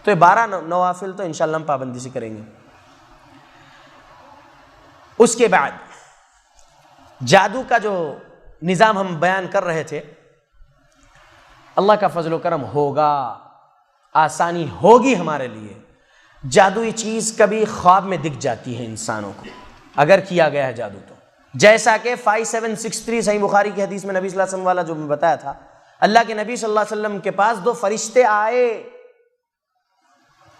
تو یہ 12 نوافل تو انشاءاللہ ہم پابندی سے کریں گے۔ اس کے بعد جادو کا جو نظام ہم بیان کر رہے تھے، اللہ کا فضل و کرم ہوگا، آسانی ہوگی ہمارے لیے۔ جادوئی چیز کبھی خواب میں دکھ جاتی ہے انسانوں کو اگر کیا گیا ہے جادو تو، جیسا کہ 5763 صحیح بخاری کی حدیث میں نبی صلی اللہ علیہ وسلم والا جو میں بتایا تھا، اللہ کے نبی صلی اللہ علیہ وسلم کے پاس 2 فرشتے آئے،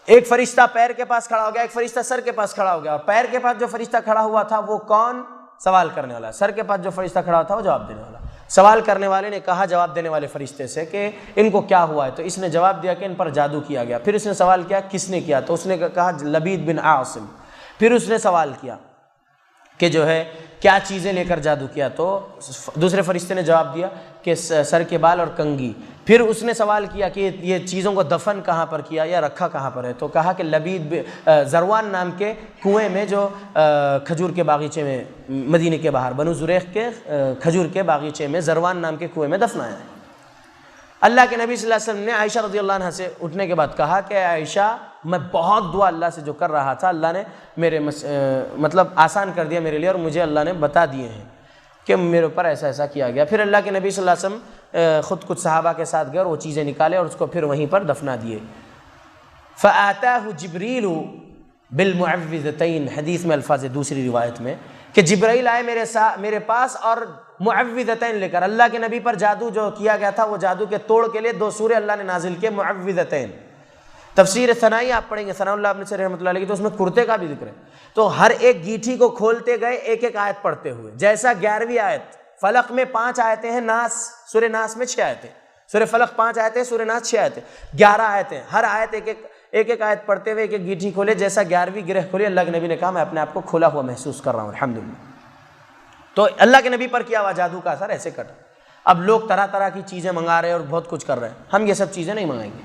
ایک فرشتہ پیر کے پاس کھڑا ہو گیا، ایک فرشتہ سر کے پاس کھڑا ہو گیا، اور پیر کے پاس جو فرشتہ کھڑا ہوا تھا وہ کون؟ سوال کرنے والا۔ سر کے پاس جو فرشتہ کھڑا ہوا تھا وہ جواب دینے والا۔ سوال کرنے والے نے کہا جواب دینے والے فرشتے سے کہ ان کو کیا ہوا ہے، تو اس نے جواب دیا کہ ان پر جادو کیا گیا۔ پھر اس نے سوال کیا کس نے کیا، تو اس نے کہا لبید بن عاصم۔ پھر اس نے سوال کیا کہ جو ہے کیا چیزیں لے کر جادو کیا، تو دوسرے فرشتے نے جواب دیا کہ سر کے بال اور کنگھی۔ پھر اس نے سوال کیا کہ یہ چیزوں کو دفن کہاں پر کیا یا رکھا کہاں پر ہے، تو کہا کہ لبید زروان نام کے کنویں میں جو کھجور کے باغیچے میں مدینے کے باہر بنو زریق کے کھجور کے باغیچے میں زروان نام کے کنویں میں دفنایا ہے۔ اللہ کے نبی صلی اللہ علیہ وسلم نے عائشہ رضی اللہ عنہ سے اٹھنے کے بعد کہا کہ عائشہ میں بہت دعا اللہ سے جو کر رہا تھا، اللہ نے میرے مطلب آسان کر دیا میرے لیے، اور مجھے اللہ نے بتا دیے ہیں کہ میرے اوپر ایسا ایسا کیا گیا۔ پھر اللہ کے نبی صلی اللہ علیہ وسلم خود کچھ صحابہ کے ساتھ گئے اور وہ چیزیں نکالے اور اس کو پھر وہیں پر دفنا دیے۔ فَآتَاهُ جِبْرِيلُ بِالْمُعَوِّذَتَيْن، حدیث میں الفاظ ہے دوسری روایت میں کہ جبرائیل آئے میرے پاس اور معوذتین لے کر۔ اللہ کے نبی پر جادو جو کیا گیا تھا وہ جادو کے توڑ کے لیے 2 سورے اللہ نے نازل کیے معوذتین۔ تفسیر ثنائی آپ پڑھیں گے ثناء اللہ ابن سیر رحمۃ اللہ علیہ کی، تو اس میں کرتے کا بھی ذکر ہے۔ تو ہر ایک گیٹھی کو کھولتے گئے ایک ایک آیت پڑھتے ہوئے، جیسا 11ویں آیت فلق میں 5 آیتیں ہیں، ناس سورہ ناس میں 6 آیتیں، سورہ فلق 5 آیتیں، سورہ ناس 6 آیتیں، 11 آیتیں، ہر آیت ایک ایک آیت پڑھتے ہوئے ایک ایک گیٹھی کھولے، جیسا 11ویں گرہ کھولی۔ اللہ کے نبی نے کہا میں اپنے آپ کو کھلا ہوا محسوس کر رہا ہوں الحمدللہ۔ تو اللہ کے نبی پر کیا ہوا جادو کا اثر ایسے کٹا۔ اب لوگ طرح طرح کی چیزیں منگا رہے ہیں اور بہت کچھ کر رہے ہیں، ہم یہ سب چیزیں نہیں منگائیں گے۔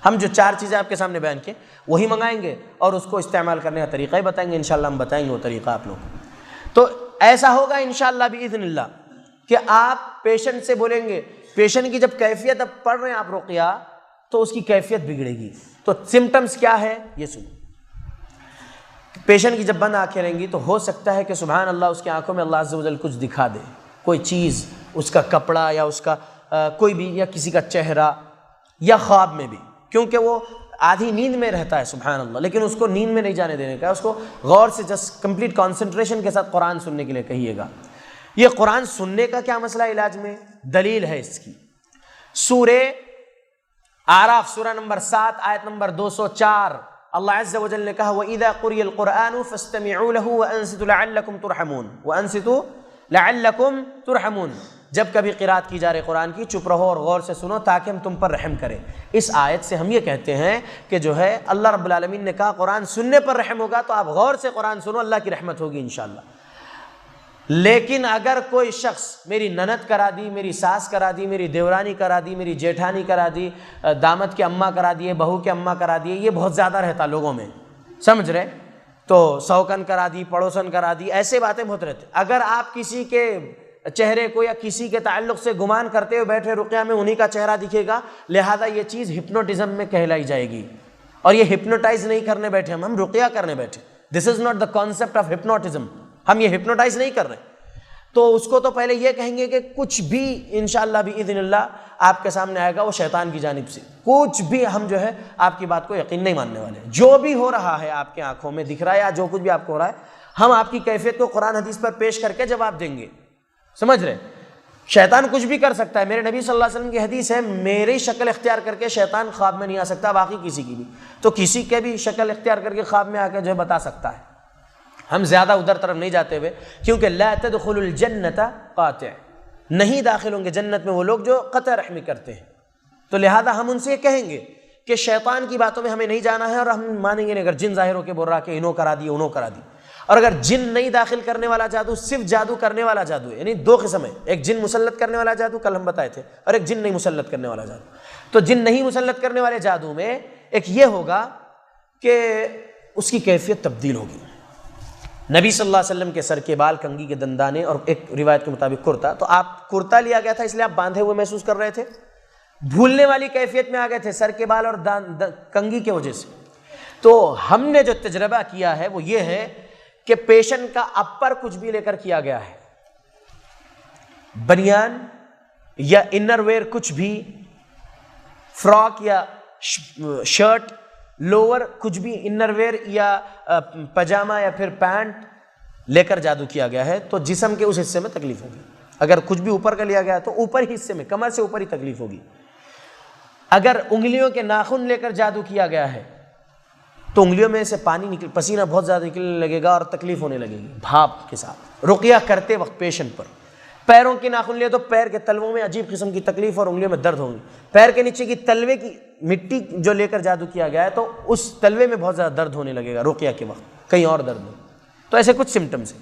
ہم جو 4 چیزیں آپ کے سامنے بیان کی وہی منگائیں گے اور اس کو استعمال کرنے کا طریقہ ہی بتائیں گے، انشاءاللہ ہم بتائیں گے وہ طریقہ آپ لوگوں کو۔ تو ایسا ہوگا انشاءاللہ باذن اللہ کہ آپ پیشنٹ سے بولیں گے، پیشنٹ کی جب کیفیت اب پڑھ رہے ہیں آپ رقیہ تو اس کی کیفیت بگڑے گی۔ تو سمٹمز کیا ہے یہ سنو۔ پیشنٹ کی جب بند آنکھیں رہیں گی تو ہو سکتا ہے کہ سبحان اللہ اس کی آنکھوں میں اللہ عز و جل کچھ دکھا دے، کوئی چیز، اس کا کپڑا یا اس کا کوئی بھی، یا کسی کا چہرہ، یا خواب میں بھی، کیونکہ وہ آدھی نیند میں رہتا ہے سبحان اللہ، لیکن اس کو نیند میں نہیں جانے دینے کا، اس کو غور سے جسٹ کمپلیٹ کانسنٹریشن کے ساتھ قرآن سننے کے لیے کہیے گا۔ یہ قرآن سننے کا کیا مسئلہ ہے علاج میں؟ دلیل ہے اس کی، سورہ اعراف سورہ نمبر 7 آیت نمبر 204، اللہ عز و جل نے کہا وَإِذَا قُرِئَ الْقُرْآنُ فَاسْتَمِعُوا لَهُ وَأَنصِتُوا لَعَلَّكُمْ تُرْحَمُونَ وَأَنصِتُوا لَعَلَّكُمْ تُرْحَمُونَ۔ جب کبھی قرات کی جا رہے قرآن کی چپ رہو اور غور سے سنو تاکہ ہم تم پر رحم کریں۔ اس آیت سے ہم یہ کہتے ہیں کہ جو ہے اللہ رب العالمین نے کہا قرآن سننے پر رحم ہوگا، تو آپ غور سے قرآن سنو، اللہ کی رحمت ہوگی انشاءاللہ۔ لیکن اگر کوئی شخص میری نند کرا دی، میری ساس کرا دی، میری دیورانی کرا دی، میری جیٹھانی کرا دی، داماد کے اماں کرا دیے، بہو کے اماں کرا دیے، یہ بہت زیادہ رہتا لوگوں میں، سمجھ رہے؟ تو سوکن کرا دی، پڑوسن کرا دی، ایسے باتیں بہت رہتے۔ اگر آپ کسی کے چہرے کو یا کسی کے تعلق سے گمان کرتے ہوئے بیٹھے رقیہ میں انہی کا چہرہ دکھے گا، لہذا یہ چیز ہپنوٹزم میں کہلائی جائے گی، اور یہ ہپنوٹائز نہیں کرنے بیٹھے ہم رقیہ کرنے بیٹھے۔ This is not the concept of hypnotism, ہم یہ ہپنوٹائز نہیں کر رہے۔ تو اس کو تو پہلے یہ کہیں گے کہ کچھ بھی انشاءاللہ باذن اللہ آپ کے سامنے آئے گا وہ شیطان کی جانب سے، کچھ بھی ہم جو ہے آپ کی بات کو یقین نہیں ماننے والے۔ جو بھی ہو رہا ہے آپ کی آنکھوں میں دکھ رہا ہے یا جو کچھ بھی آپ کو ہو رہا ہے، ہم آپ کی کیفیت کو قرآن حدیث پر پیش کر کے جواب دیں گے، سمجھ رہے؟ شیطان کچھ بھی کر سکتا ہے، میرے نبی صلی اللہ علیہ وسلم کی حدیث ہے میری شکل اختیار کر کے شیطان خواب میں نہیں آ سکتا، باقی کسی کی بھی، تو کسی کے بھی شکل اختیار کر کے خواب میں آ کے جو ہے بتا سکتا ہے۔ ہم زیادہ ادھر طرف نہیں جاتے ہوئے، کیونکہ لا تدخل الجنت قاطع، نہیں داخل ہوں گے جنت میں وہ لوگ جو قطع رحمی کرتے ہیں، تو لہذا ہم ان سے یہ کہیں گے کہ شیطان کی باتوں میں ہمیں نہیں جانا ہے، اور ہم مانیں گے نہیں اگر جن ظاہر ہو کے بول رہا کہ انہوں کرا دی انہوں کرا دی۔ اور اگر جن نہیں داخل کرنے والا جادو، صرف جادو کرنے والا جادو ہے، یعنی 2 قسم ہے، ایک جن مسلط کرنے والا جادو کل ہم بتائے تھے، اور ایک جن نہیں مسلط کرنے والا جادو۔ تو جن نہیں مسلط کرنے والے جادو میں ایک یہ ہوگا کہ اس کی کیفیت تبدیل ہوگی۔ نبی صلی اللہ علیہ وسلم کے سر کے بال، کنگھی کے دندانے، اور ایک روایت کے مطابق کرتا، تو آپ کرتا لیا گیا تھا اس لیے آپ باندھے ہوئے محسوس کر رہے تھے، بھولنے والی کیفیت میں آ گئے تھے سر کے بال اور کنگھی کی وجہ سے. تو ہم نے جو تجربہ کیا ہے وہ یہ ہے کہ پیشنٹ کا اپر کچھ بھی لے کر کیا گیا ہے, بنیان یا انر ویئر کچھ بھی, فراک یا شرٹ, لوور کچھ بھی انر ویئر یا پجامہ یا پھر پینٹ لے کر جادو کیا گیا ہے تو جسم کے اس حصے میں تکلیف ہوگی. اگر کچھ بھی اوپر کا لیا گیا ہے تو اوپر ہی حصے میں, کمر سے اوپر ہی تکلیف ہوگی. اگر انگلیوں کے ناخن لے کر جادو کیا گیا ہے تو انگلیوں میں سے پسینہ بہت زیادہ نکلنے لگے گا اور تکلیف ہونے لگے گی بھاپ کے ساتھ. رقیہ کرتے وقت پیشنٹ پر پیروں کے ناخن لیے تو پیر کے تلووں میں عجیب قسم کی تکلیف اور انگلیوں میں درد ہوگی. پیر کے نیچے کی تلوے کی مٹی جو لے کر جادو کیا گیا ہے تو اس تلوے میں بہت زیادہ درد ہونے لگے گا رقیہ کے وقت, کہیں اور درد ہو. تو ایسے کچھ سمٹمز ہیں.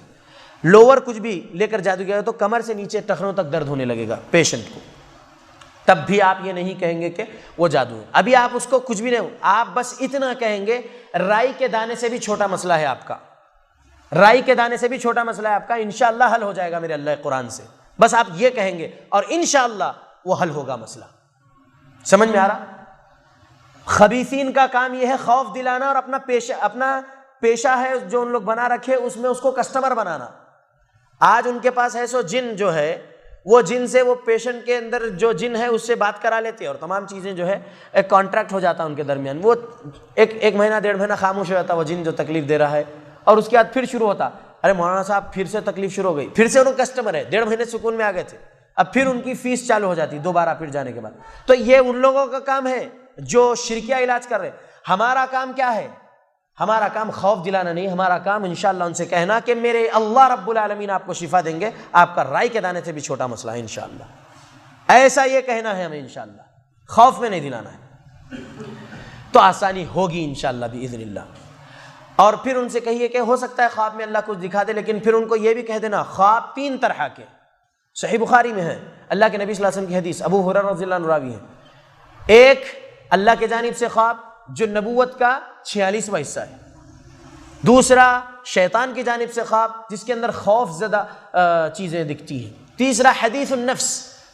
لوور کچھ بھی لے کر جادو کیا گیا تو کمر سے نیچے ٹخنوں تک درد ہونے لگے گا پیشنٹ کو. تب بھی آپ یہ نہیں کہیں گے کہ وہ جادو ہے. ابھی آپ اس کو کچھ بھی نہیں, آپ بس اتنا کہیں گے رائی کے دانے سے بھی چھوٹا مسئلہ ہے آپ کا, رائی کے دانے سے بھی چھوٹا مسئلہ ہے آپ کا, انشاءاللہ حل ہو جائے گا میرے اللہ قرآن سے. بس آپ یہ کہیں گے اور انشاءاللہ وہ حل ہوگا مسئلہ. سمجھ میں آ رہا؟ خبیثین کا کام یہ ہے خوف دلانا اور اپنا پیشہ ہے جو ان لوگ بنا رکھے اس میں اس کو کسٹمر بنانا. آج ان کے پاس ہے سو جن جو ہے وہ جن سے وہ پیشنٹ کے اندر جو جن ہے اس سے بات کرا لیتے ہیں اور تمام چیزیں جو ہے ایک کانٹریکٹ ہو جاتا ہے ان کے درمیان. وہ ایک مہینہ 1.5 مہینہ خاموش ہو جاتا وہ جن جو تکلیف دے رہا ہے اور اس کے بعد پھر شروع ہوتا, ارے مولانا صاحب پھر سے تکلیف شروع ہو گئی, پھر سے ان کا کسٹمر ہے, 1.5 مہینے سکون میں آ گئے تھے, اب پھر ان کی فیس چالو ہو جاتی دوبارہ پھر جانے کے بعد. تو یہ ان لوگوں کا کام ہے جو شرکیہ علاج کر رہے. ہمارا کام کیا ہے؟ ہمارا کام خوف دلانا نہیں, ہمارا کام انشاءاللہ ان سے کہنا کہ میرے اللہ رب العالمین آپ کو شفا دیں گے, آپ کا رائی کے دانے سے بھی چھوٹا مسئلہ ہے انشاءاللہ. ایسا یہ کہنا ہے ہمیں انشاءاللہ, خوف میں نہیں دلانا ہے. تو آسانی ہوگی انشاءاللہ باذن اللہ. اور پھر ان سے کہیے کہ ہو سکتا ہے خواب میں اللہ کچھ دکھا دے, لیکن پھر ان کو یہ بھی کہہ دینا خواب 3 طرح کے, صحیح بخاری میں ہے, اللہ کے نبی صلی اللہ علیہ وسلم کی حدیث, ابو ہریرہ رضی اللہ عنہ راوی ہے. ایک اللہ کی جانب سے خواب جو نبوت کا 46واں حصہ ہے. دوسرا شیطان کی جانب سے خواب جس کے اندر خوف زدہ چیزیں دکھتی ہیں. تیسرا حدیث النفس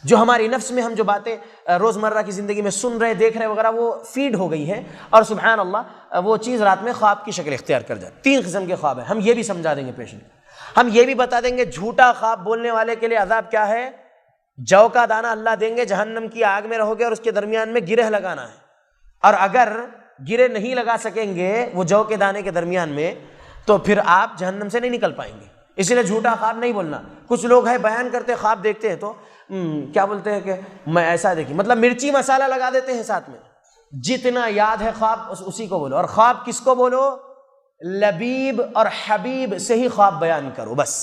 جو ہماری نفس میں ہم جو باتیں روزمرہ کی زندگی میں سن رہے دیکھ رہے وغیرہ وہ فیڈ ہو گئی ہے اور سبحان اللہ وہ چیز رات میں خواب کی شکل اختیار کر جائے. 3 قسم کے خواب ہیں. ہم یہ بھی سمجھا دیں گے پیشنٹ کو, ہم یہ بھی بتا دیں گے جھوٹا خواب بولنے والے کے لیے عذاب کیا ہے. جو کا دانہ اللہ دیں گے, جہنم کی آگ میں رہو گے اور اس کے درمیان میں گرہ لگانا ہے, اور اگر گرے نہیں لگا سکیں گے وہ جو کے دانے کے درمیان میں تو پھر آپ جہنم سے نہیں نکل پائیں گے. اسی لیے جھوٹا خواب نہیں بولنا. کچھ لوگ ہیں بیان کرتے خواب دیکھتے ہیں تو کیا بولتے ہیں کہ میں ایسا دیکھی, مطلب مرچی مسالہ لگا دیتے ہیں ساتھ میں. جتنا یاد ہے خواب اسی کو بولو, اور خواب کس کو بولو؟ لبیب اور حبیب سے ہی خواب بیان کرو. بس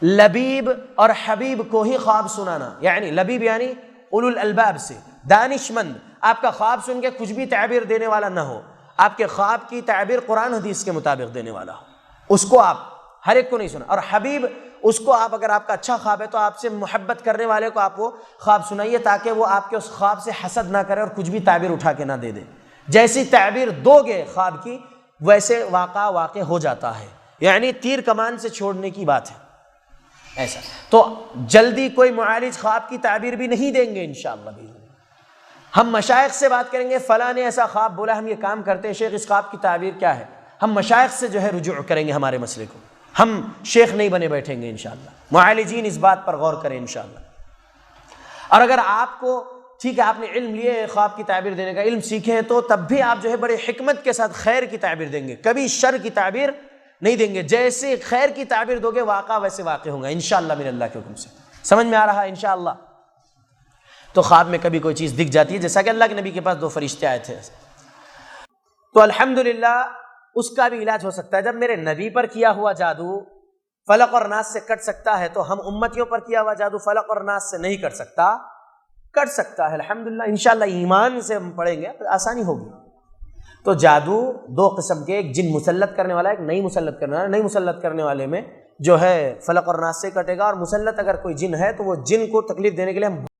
لبیب اور حبیب کو ہی خواب سنانا, یعنی لبیب یعنی اولو الالباب سے, دانش مند. آپ کا خواب سن کے کچھ بھی تعبیر دینے والا نہ ہو, آپ کے خواب کی تعبیر قرآن حدیث کے مطابق دینے والا ہو, اس کو آپ ہر ایک کو نہیں سنا. اور حبیب اس کو آپ, اگر آپ کا اچھا خواب ہے تو آپ سے محبت کرنے والے کو آپ وہ خواب سنائیے تاکہ وہ آپ کے اس خواب سے حسد نہ کرے اور کچھ بھی تعبیر اٹھا کے نہ دے دے. جیسی تعبیر دو گے خواب کی ویسے واقع ہو جاتا ہے, یعنی تیر کمان سے چھوڑنے کی بات ہے ایسا. تو جلدی کوئی معالج خواب کی تعبیر بھی نہیں دیں گے انشاءاللہ. ہم مشائخ سے بات کریں گے, فلاں نے ایسا خواب بولا, ہم یہ کام کرتے ہیں, شیخ اس خواب کی تعبیر کیا ہے. ہم مشائخ سے جو ہے رجوع کریں گے ہمارے مسئلے کو, ہم شیخ نہیں بنے بیٹھیں گے انشاءاللہ. معالجین اس بات پر غور کریں انشاءاللہ. اور اگر آپ کو ٹھیک ہے آپ نے علم لیے خواب کی تعبیر دینے کا, علم سیکھے ہیں, تو تب بھی آپ جو ہے بڑے حکمت کے ساتھ خیر کی تعبیر دیں گے, کبھی شر کی تعبیر نہیں دیں گے. جیسے خیر کی تعبیر دو گے واقع ویسے واقع ہوں گا انشاءاللہ من اللہ کے حکم سے. سمجھ میں آ رہا ہے انشاءاللہ. تو خواب میں کبھی کوئی چیز دکھ جاتی ہے, جیسا کہ اللہ کے نبی کے پاس 2 فرشتے آئے تھے, تو الحمدللہ اس کا بھی علاج ہو سکتا ہے. جب میرے نبی پر کیا ہوا جادو فلق اور ناس سے کٹ سکتا ہے تو ہم امتیوں پر کیا ہوا جادو فلق اور ناس سے نہیں کٹ سکتا, کٹ سکتا ہے الحمدللہ. انشاءاللہ ایمان سے ہم پڑھیں گے تو آسانی ہوگی. تو جادو 2 قسم کے, ایک جن مسلط کرنے والا, ایک نہیں مسلط کرنے والا. نہیں مسلط کرنے والے میں جو ہے فلق اور ناس سے کٹے گا, اور مسلط اگر کوئی جن ہے تو وہ جن کو تکلیف دینے کے لیے ہم